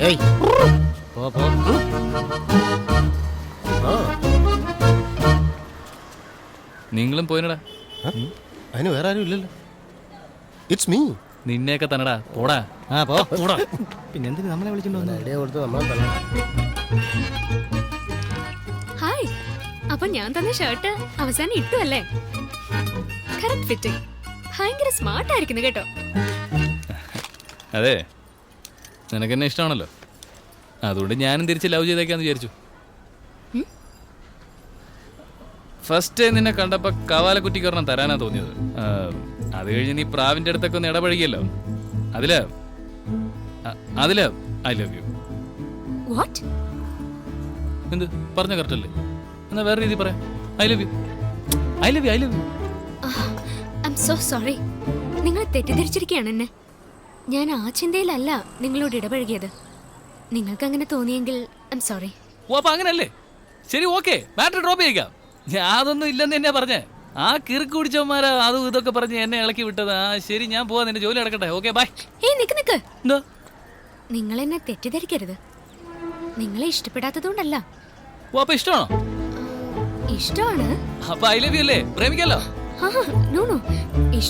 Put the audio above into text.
ഏയ് പോ പോ. ആ നിങ്ങളും പോയിനടാ. അതിന് വേറെ ആരും ഇല്ലല്ലോ. It's me. നിന്നെയൊക്കെ തന്നെടാ. പോടാ. ആ പോ. പോടാ. പിന്നെ എന്തിനു നമ്മളെ വിളിച്ചിട്ടുണ്ടോ? ഐഡിയ കൊടുത്ത് നമ്മളെ തന്നെ. ഹായ്. അപ്പൊ ഞാൻ തന്ന ഷർട്ട് അവസാനം ഇട്ടു അല്ലേ? Correct fitting. ഭയങ്കര സ്മാർട്ട് ആയിരിക്കുന്നു കേട്ടോ. അതെ, നിനക്കെന്നെ ഇഷ്ടമാണല്ലോ, അതുകൊണ്ട് ഞാനും തിരിച്ച് ലവ് ചെയ്തേക്കാന്ന് വിചാരിച്ചു. ഫസ്റ്റ് നിന്നെ കണ്ടപ്പോൾ കവാലക്കുറ്റിക്കൊരെണ്ണം തരാനാ തോന്നിയത്. അത് കഴിഞ്ഞ് നീ പ്രാവിൻ്റെ അടുത്തൊക്കെ ഒന്ന് ഇടപഴകിയല്ലോ, അതില് ഐ ലവ് യു. വാട്ട്? എന്ത് പറഞ്ഞ കറക്റ്റ് അല്ലേ? എന്നാ വേറെ രീതി പറയാം. I love you, I love you, I love you. I am so sorry. നിങ്ങൾ തെറ്റിദ്ധരിച്ചിരിക്കുകയാണ് എന്നെ. ഞാൻ ആ ചിന്തയിലല്ല നിങ്ങളോട് ഇടപഴകിയത്. നിങ്ങൾക്ക് അങ്ങനെ തോന്നിയെങ്കിൽ ഐ ആം സോറി. ഓ, അപ്പൊ അങ്ങനല്ലേ? ശരി, ഓക്കെ, മാറ്റർ ഡ്രോപ്പ് ചെയ്യിക്കാം. ഞാൻ അതൊന്നും ഇല്ലെന്ന് എന്നെ പറഞ്ഞേ. ആ കിറുക്ക് കുടിച്ചവന്മാരാ അതും ഇതൊക്കെ പറഞ്ഞ് എന്നെ ഇളക്കി വിട്ടത്. ആ ശരി, ഞാൻ പോവാ, നിന്റെ ജോലി നടക്കട്ടെ. Okay, bye. ഏയ് നിക്ക്. എന്താ? നിങ്ങൾ എന്നെ തെറ്റിദ്ധരിക്കരുത്. നിങ്ങളെ ഇഷ്ടപ്പെടാത്തതുകൊണ്ടല്ല. ഓ, അപ്പൊ ഇഷ്ടമാണോ? ഇഷ്ടമാണ്. അപ്പൊ ഐ ലവ് യു അല്ലേ? പ്രേമിക്കല്ലോ. നോ